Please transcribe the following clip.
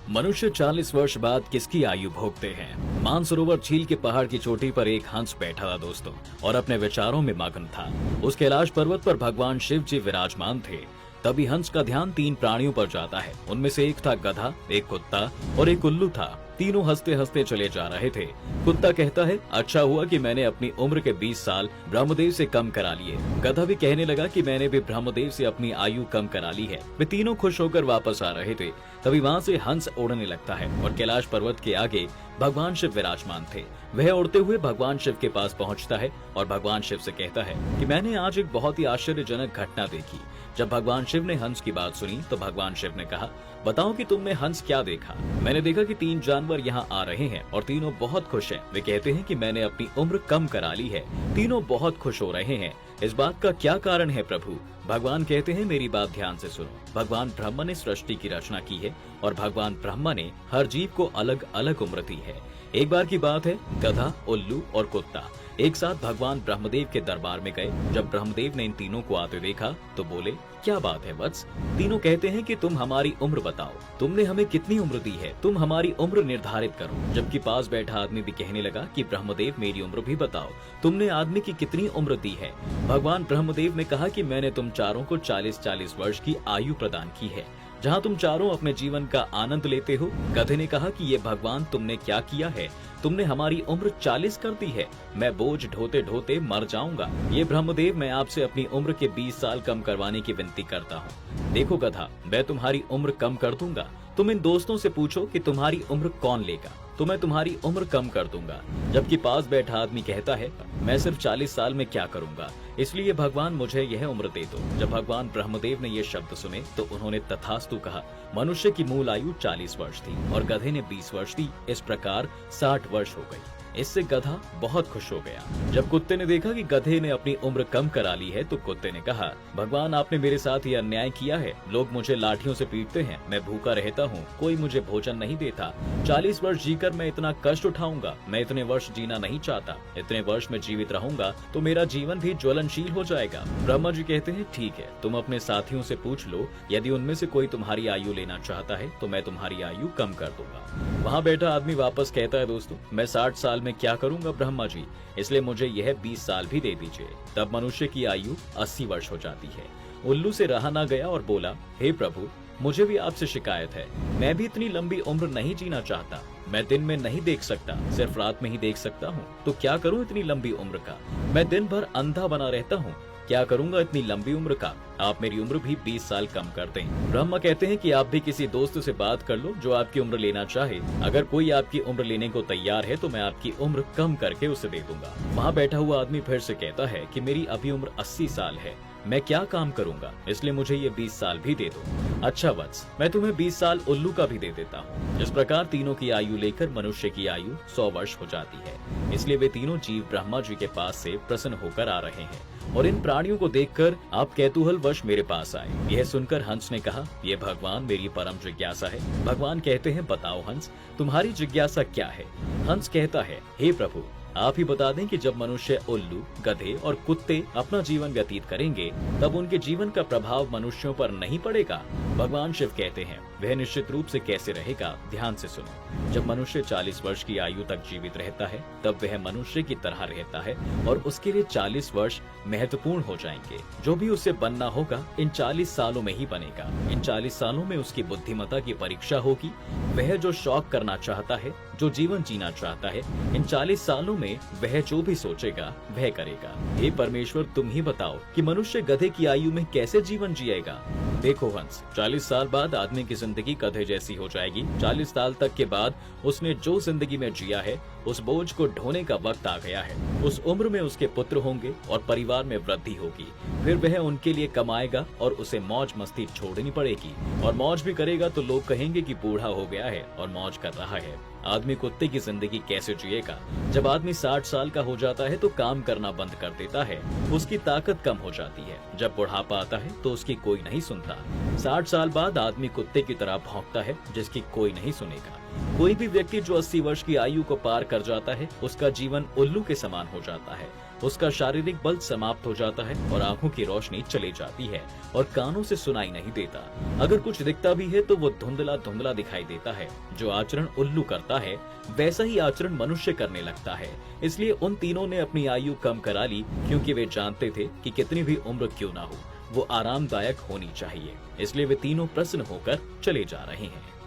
मनुष्य 40 वर्ष बाद किसकी आयु भोगते हैं? मानसरोवर झील के पहाड़ की चोटी पर एक हंस बैठा था दोस्तों, और अपने विचारों में मगन था। उस कैलाश पर्वत पर भगवान शिव जी विराजमान थे। तभी हंस का ध्यान 3 प्राणियों पर जाता है। उनमें से एक था गधा, एक कुत्ता और एक उल्लू था। तीनों हंसते हंसते चले जा रहे थे। कुत्ता कहता है, अच्छा हुआ कि मैंने अपनी उम्र के 20 साल ब्रह्मदेव से कम करा लिए। गधा भी कहने लगा कि मैंने भी ब्रह्मदेव से अपनी आयु कम करा ली है। वे तीनों खुश होकर वापस आ रहे थे। तभी वहाँ से हंस उड़ने लगता है और कैलाश पर्वत के आगे भगवान शिव विराजमान थे। वह उड़ते हुए भगवान शिव के पास पहुँचता है और भगवान शिव से कहता है कि मैंने आज एक बहुत ही आश्चर्यजनक घटना देखी। जब भगवान शिव ने हंस की बात सुनी तो भगवान शिव ने कहा, बताओ कि तुमने हंस क्या देखा? मैंने देखा कि 3 जानवर यहाँ आ रहे हैं और तीनों बहुत खुश हैं। वे कहते हैं कि मैंने अपनी उम्र कम करा ली है। तीनों बहुत खुश हो रहे हैं। इस बात का क्या कारण है प्रभु? भगवान कहते हैं, मेरी बात ध्यान से सुनो। भगवान ब्रह्मा ने सृष्टि की रचना की है और भगवान ब्रह्मा ने हर जीव को अलग अलग उम्र दी है। एक बार की बात है, गधा, उल्लू और कुत्ता एक साथ भगवान ब्रह्मदेव के दरबार में गए। जब ब्रह्मदेव ने इन तीनों को आते देखा तो बोले, क्या बात है वत्स? तीनों कहते हैं कि तुम हमारी उम्र बताओ। तुमने हमें कितनी उम्र दी है? तुम हमारी उम्र निर्धारित करो। जबकि पास बैठा आदमी भी कहने लगा कि ब्रह्मदेव मेरी उम्र भी बताओ। तुमने आदमी की कितनी उम्र दी है? भगवान ब्रह्मदेव ने कहा कि मैंने तुम चारों को 40-40 वर्ष की आयु प्रदान की है, जहाँ तुम चारों अपने जीवन का आनंद लेते हो। गधे ने कहा कि ये भगवान तुमने क्या किया है? तुमने हमारी उम्र 40 कर दी है। मैं बोझ ढोते ढोते मर जाऊंगा। ये ब्रह्मदेव, मैं आपसे अपनी उम्र के 20 साल कम करवाने की विनती करता हूँ। देखो गधा, मैं तुम्हारी उम्र कम कर दूंगा। तुम इन दोस्तों से पूछो कि तुम्हारी उम्र कौन लेगा, तो मैं तुम्हारी उम्र कम कर दूंगा। जबकि पास बैठा आदमी कहता है, मैं सिर्फ 40 साल में क्या करूंगा, इसलिए भगवान मुझे यह उम्र दे दो। जब भगवान ब्रह्मदेव ने ये शब्द सुने तो उन्होंने तथास्तु कहा। मनुष्य की मूल आयु 40 वर्ष थी और गधे ने 20 वर्ष दी। इस प्रकार 60 वर्ष हो गई। इससे गधा बहुत खुश हो गया। जब कुत्ते ने देखा कि गधे ने अपनी उम्र कम करा ली है तो कुत्ते ने कहा, भगवान आपने मेरे साथ ये अन्याय किया है। लोग मुझे लाठियों से पीटते हैं, मैं भूखा रहता हूँ, कोई मुझे भोजन नहीं देता। 40 वर्ष जीकर मैं इतना कष्ट उठाऊंगा? मैं इतने वर्ष जीना नहीं चाहता। इतने वर्ष में जीवित रहूंगा तो मेरा जीवन भी ज्वलनशील हो जाएगा। ब्रह्मा जी कहते हैं, ठीक है, तुम अपने साथियों से पूछ लो। यदि उनमें से कोई तुम्हारी आयु लेना चाहता है तो मैं तुम्हारी आयु कम कर दूंगा। वहाँ बैठा आदमी वापस कहता है, दोस्तों मैं 60 साल में क्या करूंगा ब्रह्मा जी, इसलिए मुझे यह 20 साल भी दे दीजिए। तब मनुष्य की आयु 80 वर्ष हो जाती है। उल्लू से रहा ना गया और बोला, हे प्रभु, मुझे भी आपसे शिकायत है। मैं भी इतनी लंबी उम्र नहीं जीना चाहता। मैं दिन में नहीं देख सकता, सिर्फ रात में ही देख सकता हूँ। तो क्या करूँ इतनी लंबी उम्र का? मैं दिन भर अंधा बना रहता हूँ, क्या करूंगा इतनी लंबी उम्र का? आप मेरी उम्र भी 20 साल कम कर दें। ब्रह्मा कहते हैं कि आप भी किसी दोस्त से बात कर लो जो आपकी उम्र लेना चाहे। अगर कोई आपकी उम्र लेने को तैयार है तो मैं आपकी उम्र कम करके उसे दे दूंगा। वहाँ बैठा हुआ आदमी फिर से कहता है कि मेरी अभी उम्र 80 साल है, मैं क्या काम करूंगा, इसलिए मुझे ये 20 साल भी दे दो। अच्छा वत्स, मैं तुम्हें 20 साल उल्लू का भी दे देता हूँ। इस प्रकार तीनों की आयु लेकर मनुष्य की आयु 100 वर्ष हो जाती है। इसलिए वे तीनों जीव ब्रह्मा जी के पास से प्रसन्न होकर आ रहे हैं और इन प्राणियों को देखकर आप कैतूहल वश मेरे पास आए। यह सुनकर हंस ने कहा, ये भगवान मेरी परम जिज्ञासा है। भगवान कहते हैं, बताओ हंस, तुम्हारी जिज्ञासा क्या है? हंस कहता है, हे प्रभु, आप ही बता दें कि जब मनुष्य उल्लू, गधे और कुत्ते अपना जीवन व्यतीत करेंगे तब उनके जीवन का प्रभाव मनुष्यों पर नहीं पड़ेगा? भगवान शिव कहते हैं, वह निश्चित रूप से कैसे रहेगा, ध्यान से सुनो। जब मनुष्य 40 वर्ष की आयु तक जीवित रहता है तब वह मनुष्य की तरह रहता है और उसके लिए 40 वर्ष महत्वपूर्ण हो जाएंगे। जो भी उसे बनना होगा इन 40 सालों में ही बनेगा। इन 40 सालों में उसकी बुद्धिमत्ता की परीक्षा होगी। वह जो शौक करना चाहता है, जो जीवन जीना चाहता है, इन 40 सालों में वह जो भी सोचेगा वह करेगा। हे परमेश्वर, तुम ही बताओ कि मनुष्य गधे की आयु में कैसे जीवन जिएगा? देखो हंस, 40 साल बाद आदमी की जिंदगी गधे जैसी हो जाएगी। 40 साल तक के बाद उसने जो जिंदगी में जिया है उस बोझ को ढोने का वक्त आ गया है। उस उम्र में उसके पुत्र होंगे और परिवार में वृद्धि होगी। फिर वह उनके लिए कमाएगा और उसे मौज मस्ती छोड़नी पड़ेगी। और मौज भी करेगा तो लोग कहेंगे कि बूढ़ा हो गया है और मौज कर रहा है। आदमी कुत्ते की जिंदगी कैसे जिएगा? जब आदमी 60 साल का हो जाता है तो काम करना बंद कर देता है, उसकी ताकत कम हो जाती है। जब बुढ़ापा आता है तो उसकी कोई नहीं सुनता। 60 साल बाद आदमी कुत्ते की तरह भौंकता है जिसकी कोई नहीं सुनेगा। कोई भी व्यक्ति जो 80 वर्ष की आयु को पार कर जाता है उसका जीवन उल्लू के समान हो जाता है। उसका शारीरिक बल समाप्त हो जाता है और आंखों की रोशनी चली जाती है और कानों से सुनाई नहीं देता। अगर कुछ दिखता भी है तो वो धुंधला धुंधला दिखाई देता है। जो आचरण उल्लू करता है वैसा ही आचरण मनुष्य करने लगता है। इसलिए उन तीनों ने अपनी आयु कम करा ली, क्योंकि वे जानते थे कि कितनी भी उम्र क्यों ना हो, वो आरामदायक होनी चाहिए। इसलिए वे तीनों प्रसन्न होकर चले जा रहे हैं।